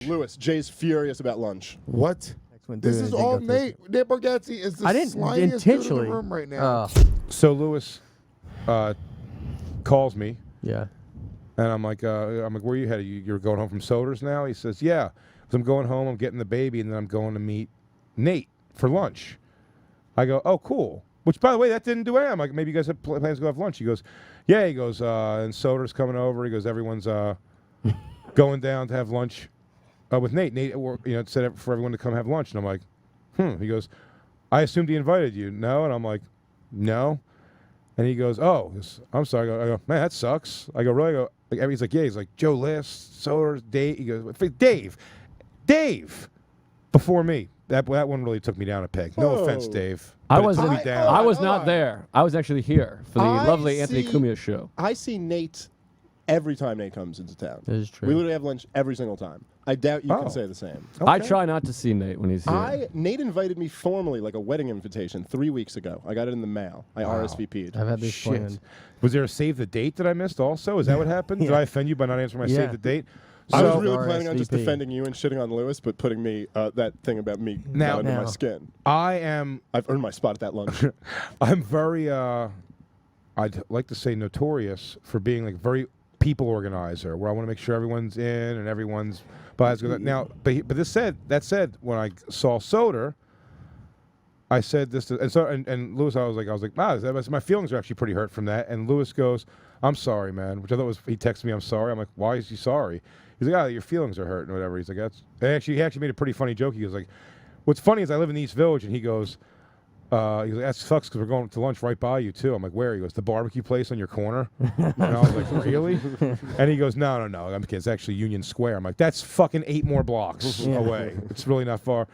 Lewis, Jay's furious about lunch. What? This is all Nate. Nate Bargatze is the slimiest dude in the room right now. So Lewis calls me. Yeah. And I'm like, where are you headed? You're going home from Soder's now? He says, yeah. So I'm going home, I'm getting the baby, and then I'm going to meet Nate for lunch. I go, oh, cool. Which, by the way, that didn't do anything. I'm like, maybe you guys have plans to go have lunch. He goes, yeah. He goes, and Soder's coming over. He goes, everyone's going down to have lunch with Nate. Nate, said for everyone to come have lunch. And I'm like, He goes, I assumed he invited you. No? And I'm like, no. And he goes, oh, I'm sorry. I go, man, that sucks. I go, really? I go, he's like, yeah. He's like, Joe List, Soder, Dave. He goes, Dave, before me. That one really took me down a peg. No offense, Dave. I was not there. I was actually here for the lovely Anthony Cumia show. I see Nate every time Nate comes into town. That is true. We literally have lunch every single time. I doubt you can say the same. Okay. I try not to see Nate when he's here. Nate invited me formally, like a wedding invitation, 3 weeks ago. I got it in the mail. I RSVP'd. I've had this planned. Was there a save the date that I missed also? Is that what happened? Did I offend you by not answering my save the date? I was really planning on just defending you and shitting on Lewis, but putting me that thing about me down under my skin. I've earned my spot at that lunch. I'm very, I'd like to say notorious for being like very people organizer, where I want to make sure everyone's in and everyone's. Now, but that said, when I saw Soder, I said this to, and Lewis, I was like, wow, my feelings are actually pretty hurt from that. And Lewis goes, I'm sorry, man, which I thought was, he texted me, I'm sorry. I'm like, why is he sorry? He's like, your feelings are hurt and whatever. He's like, he actually made a pretty funny joke. He was like, what's funny is I live in the East Village, and he goes, that sucks because we're going to lunch right by you too. I'm like, where? He goes, the barbecue place on your corner. And I was like, really? And he goes, no. I'm kidding. It's actually Union Square. I'm like, that's fucking 8 more blocks away. It's really not far.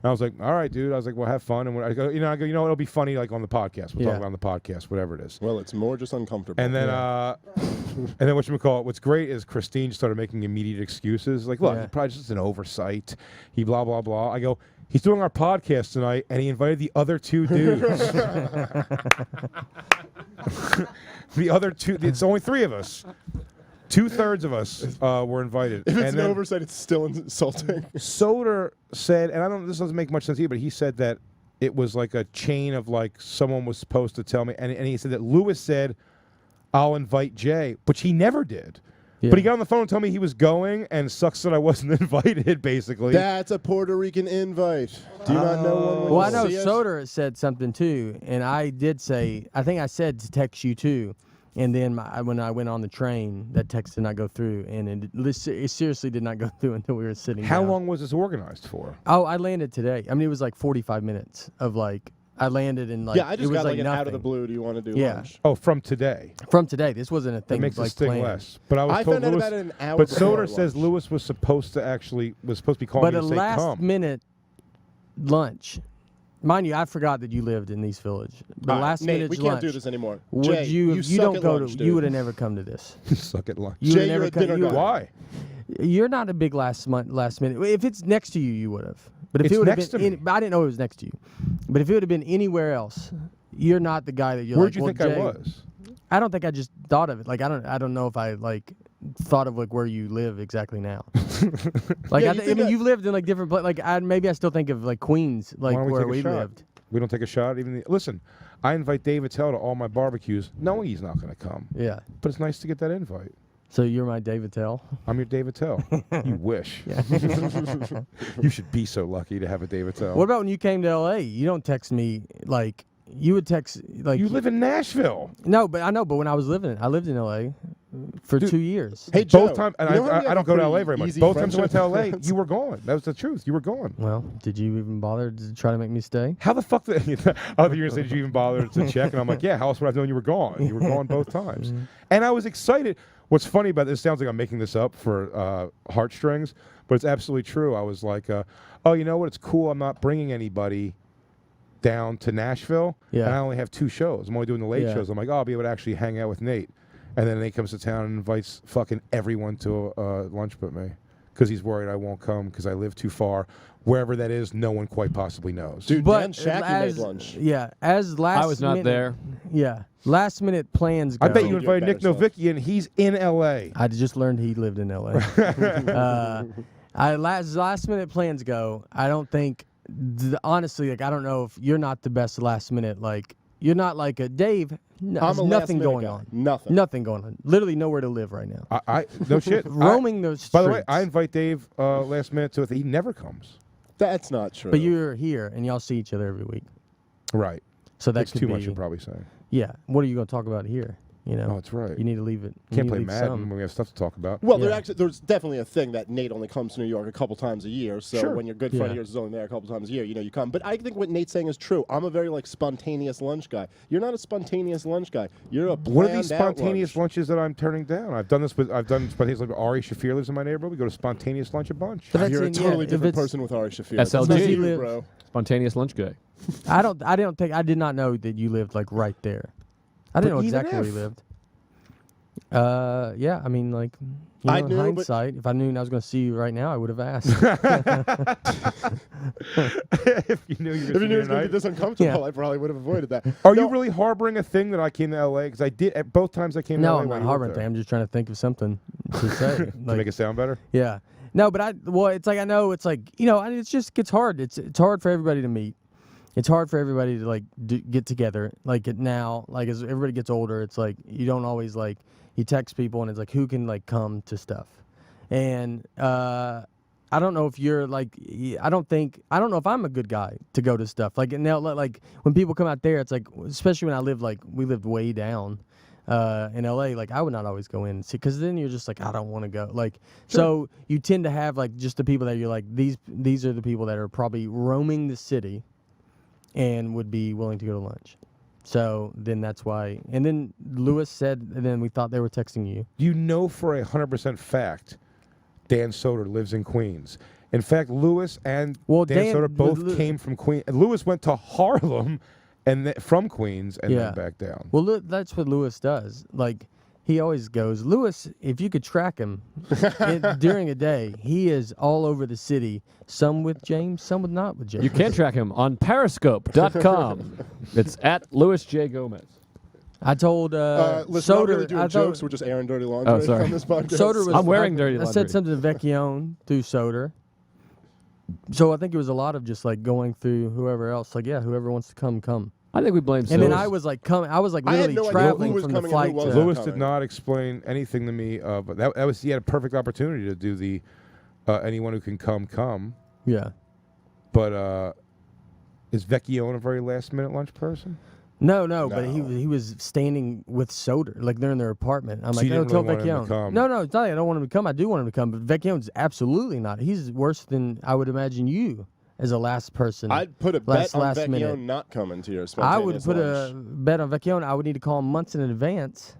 And I was like, all right, dude. I was like, well, have fun. And I go, it'll be funny like on the podcast. We'll talk about on the podcast, whatever it is. Well, it's more just uncomfortable. And then, and then whatchamacallit, what's great is Christine started making immediate excuses. Like, look, probably just an oversight. He blah, blah, blah. I go, he's doing our podcast tonight, and he invited the other 2 dudes. The other 2, it's only 3 of us. 2/3 of us were invited. If it's an oversight, it's still insulting. Soder said, and this doesn't make much sense either, but he said that it was like a chain of like someone was supposed to tell me, and he said that Lewis said, I'll invite Jay, which he never did. Yeah. But he got on the phone and told me he was going, and sucks that I wasn't invited, basically. That's a Puerto Rican invite. Do you not know one? Well, I know Soder said something too, and I did say, I think I said to text you too. And then when I went on the train, that text did not go through, and it seriously did not go through until we were sitting down. How long was this organized for? Oh, I landed today. I mean, it was like 45 minutes of like, I landed in like, I just got like an out of the blue, do you want to do lunch? Oh, from today? From today. This wasn't a thing. That makes like this thing planned. less. But I found out about it an hour But before Soder says Lewis was supposed to be calling me to say come. But a last minute lunch. Mind you, I forgot that you lived in East Village. But last minute lunch. We can't do this anymore. Would Jay, you don't go to. You would have never come to this. You suck at lunch. Jay, you're a dinner guy. Why? You're not a big last minute. If it's next to you, you would have. But if it's it would have next been, I didn't know it was next to you. But if it would have been anywhere else, you're not the guy that you're. Where'd like, you think Jay, I was? I don't think I just thought of it. Like I don't know if I like thought of like where you live exactly now. Like I mean, you've lived in like different places. Like maybe I still think of like Queens, like where we lived. We don't take a shot. Listen, I invite David Tell to all my barbecues, knowing he's not going to come. Yeah, but it's nice to get that invite. So you're my David Tell? I'm your David Tell. You wish. You should be so lucky to have a David Tell. What about when you came to L.A.? You don't text me like you would text like. You live in Nashville. No, but I know. But when I lived in L.A. for 2 years. Hey, Joe, both times, and I don't go to L.A. very much. Both times I went to L.A., you were gone. That was the truth. You were gone. Well, did you even bother to try to make me stay? How the fuck did you were going to say, did you even bother to check? And I'm like, yeah, how else would I have known you were gone? You were gone both times. And I was excited. What's funny about this, sounds like I'm making this up for heartstrings, but it's absolutely true. I was like, oh, you know what? It's cool. I'm not bringing anybody down to Nashville. Yeah. And I only have 2 shows. I'm only doing the late shows. I'm like, oh, I'll be able to actually hang out with Nate. And then Nate comes to town and invites fucking everyone to lunch but me. Because he's worried I won't come because I live too far. Wherever that is, no one quite possibly knows. Dude, Dan Shacky made lunch. Yeah, as last I was not there. Yeah, last minute plans go. I bet you invited Nick Novicki and he's in L.A. I just learned he lived in L.A. Last minute plans go, I don't think. Honestly, like I don't know if you're not the best last minute. Like you're not like a Dave. No, I'm a nothing last-minute going guy. on. Nothing going on. Literally nowhere to live right now. I no shit. Roaming those streets. By the way, I invite Dave last minute to it. He never comes. That's not true. But you're here and y'all see each other every week. Right. So that's too much. You're probably saying. Yeah. What are you going to talk about here? You know. Oh, that's right. You need to leave it. Can't play Madden when we have stuff to talk about. Well, there's definitely a thing that Nate only comes to New York a couple times a year. So when your good friend of yours is only there a couple times a year, you come. But I think what Nate's saying is true. I'm a very spontaneous lunch guy. You're not a spontaneous lunch guy. You're a planned What are these out spontaneous lunch. lunches that I'm turning down? I've done spontaneous lunch. Ari Shafir lives in my neighborhood. We go to spontaneous lunch a bunch. But You're a totally different person with Ari Shafir. SLG, bro. Spontaneous lunch guy. I did not know that you lived like right there. I didn't know exactly where you lived. Yeah, I mean, like, in hindsight, if I knew I was going to see you right now, I would have asked. If you knew you were If you knew it was going to be this uncomfortable, I probably would have avoided that. Are you really harboring a thing that I came to LA? Because I did at both times I came to LA. No, I'm not harboring a thing. I'm just trying to think of something to say. To make it sound better? Yeah. No, but it's like, I know it's like, it just gets hard. It's hard for everybody to meet. It's hard for everybody to, like, get together. Like, now, like, as everybody gets older, it's like, you don't always, like, you text people and it's like, who can, like, come to stuff? And I don't know if you're, like, I don't know if I'm a good guy to go to stuff. Like, now, like, when people come out there, it's like, especially when we lived way down in LA, like, I would not always go in and see, because then you're just like, I don't want to go. Like, so you tend to have, like, just the people that you're like, these are the people that are probably roaming the city and would be willing to go to lunch. So then that's why. And then Lewis said, and then we thought they were texting you. You know for 100% fact Dan Soder lives in Queens. In fact, Lewis and Dan Soder both came from Queens. Lewis went to Harlem and from Queens and then back down. Well, that's what Lewis does. Like, he always goes, Lewis, if you could track him during a day, he is all over the city, some with James, some with not with James. You can track him on periscope.com. It's at Louis J. Gomez. I told let's not really doing jokes. We're just airing dirty laundry on this podcast. Soder was, I'm wearing dirty laundry. I said something to Vecchione through Soder. So I think it was a lot of just, like, going through whoever else. Like, whoever wants to come. I think we blame Soder. And then I was like literally traveling from the flight to... Lewis did not explain anything to me. But that was he had a perfect opportunity to do the anyone who can come. Yeah. But is Vecchione a very last-minute lunch person? No, but he was standing with Soder, like they're in their apartment. I'm like, tell Vecchione. No, it's not like I don't want him to come. I do want him to come, but Vecchione's absolutely not. He's worse than I would imagine you as a last person. I'd put a bet on Vecchione not coming to your spontaneous I would put a bet on Vecchione. I would need to call him months in advance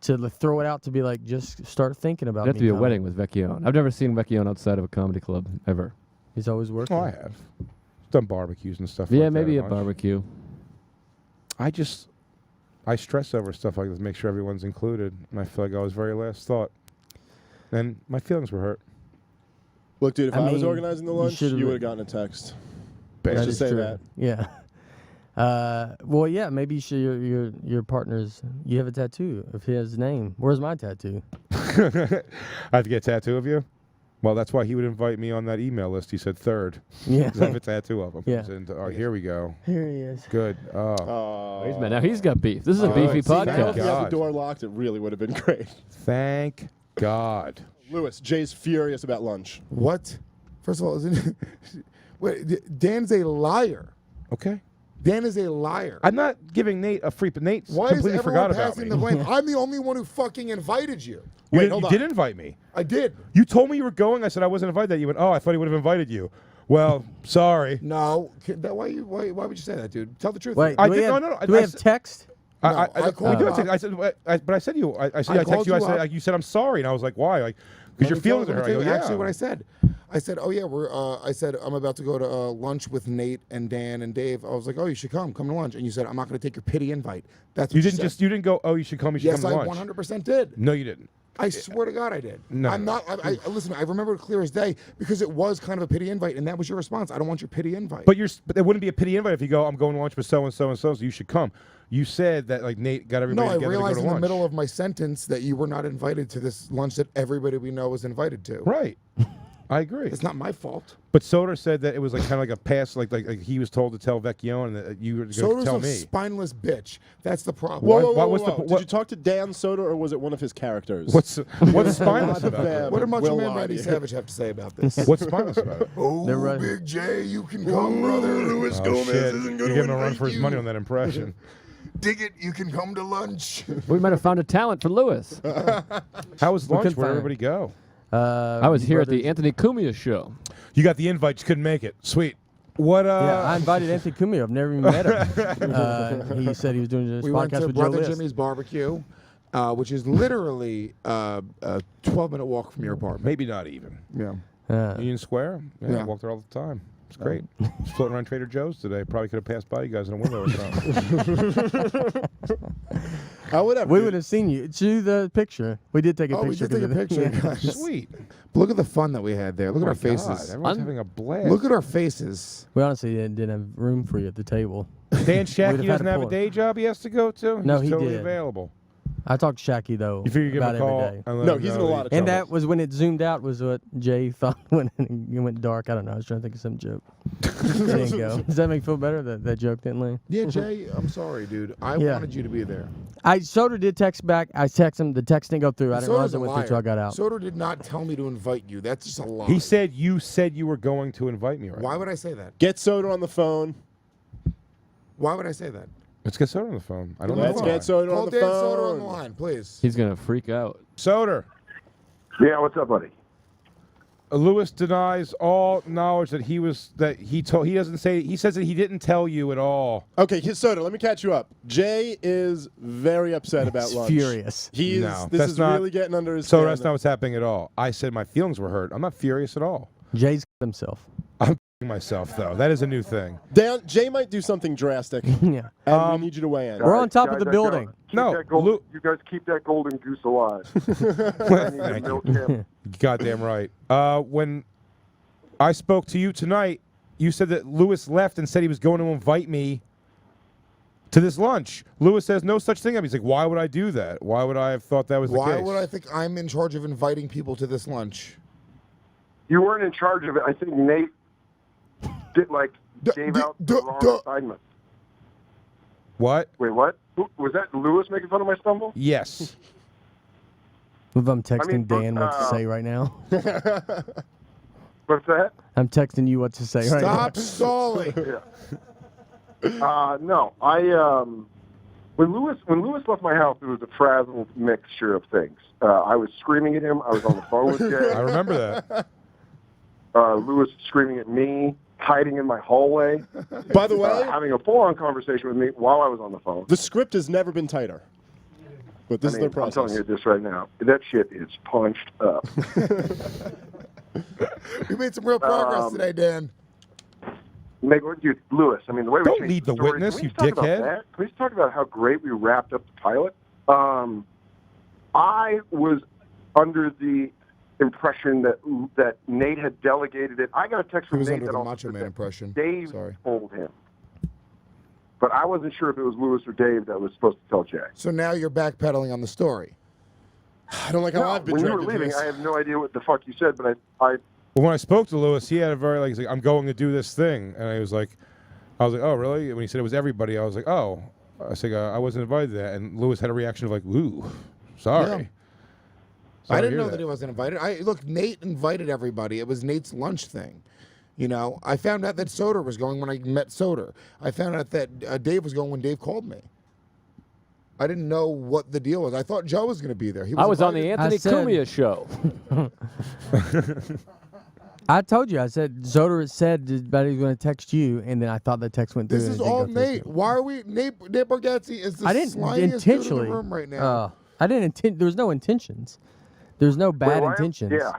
to throw it out to be like, just start thinking about it. It'd have to be a wedding with Vecchione. I've never seen Vecchione outside of a comedy club, ever. He's always working. Oh, I have. Done barbecues and stuff like that. Yeah, maybe a barbecue. I stress over stuff like this, make sure everyone's included, and I feel like I was very last thought. And my feelings were hurt. Look, dude, if I was organizing the lunch, you would have gotten a text. Let's just say that. Yeah. Well, yeah, maybe you should, your partner's, you have a tattoo of his name. Where's my tattoo? I have to get a tattoo of you? Well, that's why he would invite me on that email list. He said third. Yeah. I have a tattoo of him. Yeah. Oh, here we go. Here he is. Good. Now he's got beef. This is a beefy podcast. If you had the door locked, it really would have been great. Thank God. Lewis, Jay's furious about lunch. What? First of all, wait, Dan's a liar. Okay. Dan is a liar. I'm not giving Nate a free, but Nate completely forgot about me. The blame? I'm the only one who fucking invited you. Wait, you did invite me. I did. You told me you were going. I said I wasn't invited. You went, oh, I thought he would have invited you. Well, sorry. No. Why would you say that, dude? Tell the truth. Wait, I do did. Do we have text? I called you. I said, but I said you. I texted you. I said you said I'm sorry, and I was like, why? Like, because your feelings are hurt. Actually, what I said, oh yeah, I said I'm about to go to lunch with Nate and Dan and Dave. I was like, oh, you should come to lunch, and you said I'm not going to take your pity invite. That's what you didn't go. Oh, you should come. You should come to lunch. Yes, I 100% did. No, you didn't. I swear to God I did. No. I'm not. Listen, I remember it clear as day because it was kind of a pity invite, and that was your response. I don't want your pity invite. But there wouldn't be a pity invite if you go, I'm going to lunch with so and so and so, so you should come. You said that like Nate got everybody together to go to lunch. No, I realized in the middle of my sentence that you were not invited to this lunch that everybody we know was invited to. Right. I agree. It's not my fault. But Soder said that it was like kind of like a pass, like he was told to tell Vecchione that you were going to Soder's tell a me. spineless bitch. That's the problem. Whoa. Did you talk to Dan Soder, or was it one of his characters? What's spineless about it? What did Macho Will Man lie Randy to you. Savage have to say about this? What's spineless about it? Oh, right. Big J, you can come, brother. Luis Oh, Gomez shit. isn't You're going to giving him a run invite for his you. money on that impression. Dig it, you can come to lunch. We might have found a talent for Lewis. How was lunch? couldn't Where'd find everybody go? I was here at the Anthony Cumia show. You got the invite, you couldn't make it. Sweet. What? Yeah, I invited Anthony Cumia. I've never even met him. He said he was doing this We went podcast to with Joe Brother List. Jimmy's Barbecue, which is literally a 12-minute walk from your apartment. Maybe not even. Yeah. Union Square? Yeah, Yeah. I walked there all the time. It's great. Just floating around Trader Joe's today. Probably could have passed by you guys in a window or something. I would have. We would have seen you. To the picture. We did take a Oh, we picture. did take a picture, guys. Sweet. But look at the fun that we had there. Look at Oh our my God, faces. everyone's having a blast. Look at our faces. We honestly didn't have room for you at the table. Dan We'd Shacky have had doesn't to have a pull it. day job he has to go to? No, He's he totally did. available. I talked to Shacky, though, You figure you give about him a call? every day. and let No, him he's in know a that lot of And trouble. that was when it zoomed out was what Jay thought when it went dark. I don't know. I was trying to think of some joke. It didn't go. Does that make you feel better that joke didn't land? Yeah, Jay, I'm sorry, dude. I Yeah. wanted you to be there. Soder did text back. I texted him. The text didn't go through. I didn't realize Soder's it a went liar. through until I got out. Soder did not tell me to invite you. That's just a lie. He said you were going to invite me, right? Why would I say that? Get Soder on the phone. Why would I say that? Let's get Soder on the phone. I don't know Let's why. get Soder Call on the Dan phone. Soder on the line, please. He's going to freak out. Soder. Yeah, what's up, buddy? Lewis denies all knowledge that he doesn't say. He says that he didn't tell you at all. Okay, Soder, let me catch you up. Jay is very upset about He's lunch. furious. He's No, this that's is not- really getting under his So skin. that's not what's happening at all. I said my feelings were hurt. I'm not furious at all. Jay's himself. I'm myself though. That is a new thing. Dan, Jay might do something drastic, Yeah. and we need you to weigh in. We're on top of Guys, the building. No, you guys keep that golden goose alive. I need to Thank you. milk him. Goddamn right. When I spoke to you tonight, you said that Lewis left and said he was going to invite me to this lunch. Lewis says no such thing. He's like, why would I do that? Why would I have thought that was the Why case? would I think I'm in charge of inviting people to this lunch? You weren't in charge of it. I think Nate gave out the wrong assignment. What? Wait, what? Was that Lewis making fun of my stumble? Yes. If I'm texting mean, Dan what to say right now. What's that? I'm texting you what to say right now. Stop stalling. No, when Lewis left my house, it was a frazzled mixture of things. I was screaming at him. I was on the phone with Jay. I remember that. Lewis screaming at me, hiding in my hallway. By the way, having a full-on conversation with me while I was on the phone. the script has never been tighter. But this is their I'm process. telling you this right now. That shit is punched up. We made some real progress today, Dan. Dude, Lewis, I mean, the way we Don't changed lead the story, witness, can we you just talk about dickhead. that? Can we just talk about how great we wrapped up the pilot? I was under the impression that Nate had delegated it. I got a text He from was Nate under that the also Macho said Man that impression. Dave Sorry. told him. But I wasn't sure if it was Lewis or Dave that was supposed to tell Jay. So now you're backpedaling on the story. I don't like how I've been when you were dragged into leaving, this. I have no idea what the fuck you said, but I Well, when I spoke to Lewis, he had a very he's like, I'm going to do this thing, and I was like, oh really? And when he said it was everybody, I was like, oh. I was like, I wasn't invited to that, and Lewis had a reaction of like, ooh, sorry. Yeah. Sorry I to didn't hear know that he wasn't invited. Look, Nate invited everybody. It was Nate's lunch thing. You know, I found out that Soder was going when I met Soder. I found out that Dave was going when Dave called me. I didn't know what the deal was. I thought Joe was going to be there. I was on the invited. Anthony Cumia show. I told you. I said Soder said that he was going to text you, and then I thought the text went through. This and is it didn't all go through. Nate. Why are we? Nate Bargatze is the I didn't slimiest dude in intentionally. the room right now. I didn't intend. There was no intentions. There's no bad intentions. Yeah.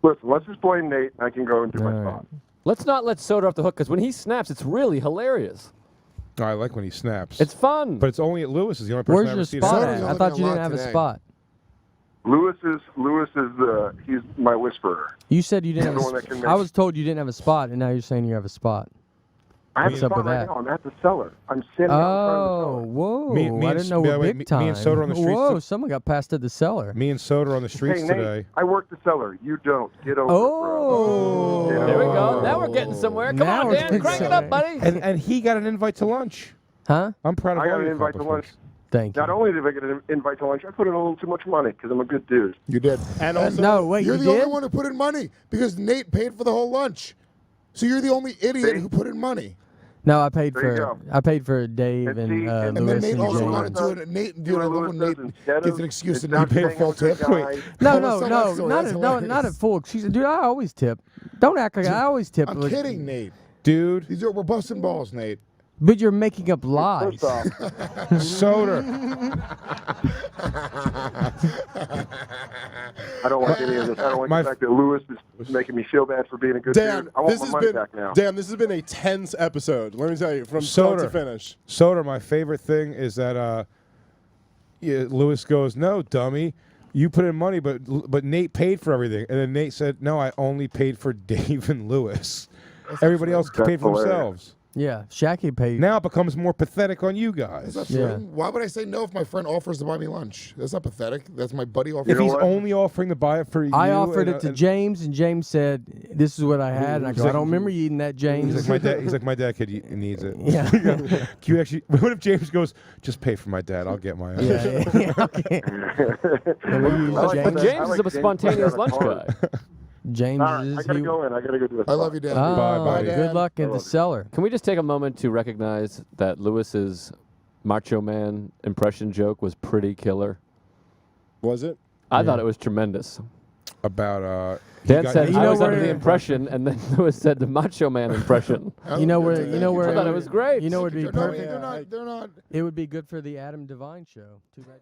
Listen, let's just blame Nate, and I can go and do my All right. thought. Let's not let Soder off the hook, because when he snaps, it's really hilarious. I like when he snaps. It's fun. But it's only at Lewis is the only person I Where's ever your see spot that. Soder's at? only I thought been you a didn't lot have a today. spot. Lewis is he's my whisperer. You said you didn't He's have the one a that can spot. I make- was told you didn't have a spot, and now you're saying you have a spot. I have What's a up spot with right that? now. I'm at the cellar. I'm sitting out Oh, in front of the cellar. whoa! Me I and didn't know by the we're way, big me time. and Soder on the streets Whoa! to- Someone got passed at the cellar. Me and Soder on the streets Hey, Nate, today. I work the cellar. You don't. Get over Oh. it, bro. There we go. Now we're getting somewhere. Come Now on, we're Dan. getting Crank it somewhere. up, buddy. And he got an invite to lunch. Huh? I'm proud of I got all an your invite to lunch. accomplishments. Thank you. Not only did I get an invite to lunch, I put in a little too much money because I'm a good dude. You did. And also, No, wait. You're you the did? only one who put in money because Nate paid for the whole lunch. So you're the only idiot who put in money. No, I paid There you for. go. I paid for Dave And and see, and then Lewis Nate and also James. wanted to. Nate, dude, I love when Nate Instead gives of- an excuse to instead not of pay a hanging full with the tip. guy- No, Tell us no, that no, story. not That's a, no, not a hilarious. full excuse. Dude, I always tip. Don't act like I always tip. I'm kidding, Nate. Dude, We're busting balls, Nate. But you're making up lies. First off, Soder. I don't like any of this. I don't like My- the fact that Lewis is making me feel bad for being a good Dan, dude. I want this my has money been back now. Dan. This has been a tense episode. Let me tell you, from start to Soder. finish. Soder, my favorite thing is that Lewis goes, "No, dummy, you put in money, but Nate paid for everything." And then Nate said, "No, I only paid for Dave and Lewis. Everybody else That's paid for hilarious. themselves." Yeah, Shaqy paid. Now it becomes more pathetic on you guys. That's not Yeah. true. Why would I say no if my friend offers to buy me lunch? That's not pathetic. That's my buddy offering. If he's what? only offering to buy it for you, I offered and, it to and- James, and James said, "This is what I had." And I He's go, like- "I don't remember you eating that, James." He's like my dad. He's like my dad. Kid needs it. Yeah. Can you actually? What if James goes, "Just pay for my dad. I'll get my own." yeah, okay. And we use I like But James. that. James I is like a James spontaneous putting lunch down a guy. James All right, is. I gotta he- go in. I gotta go do a I love you, Dad. Oh, Bye, Dad. good luck in I the love you. cellar. Can we just take a moment to recognize that Lewis's Macho Man impression joke was pretty killer? Was it? I thought it was tremendous. About he Dan got- said You I know was under where- the impression, and then Lewis said the Macho Man impression. You know where? You know where? I thought it was great. You know, it'd be No, perfect. they're not. They're not. It would be good for the Adam Devine show. Too bad.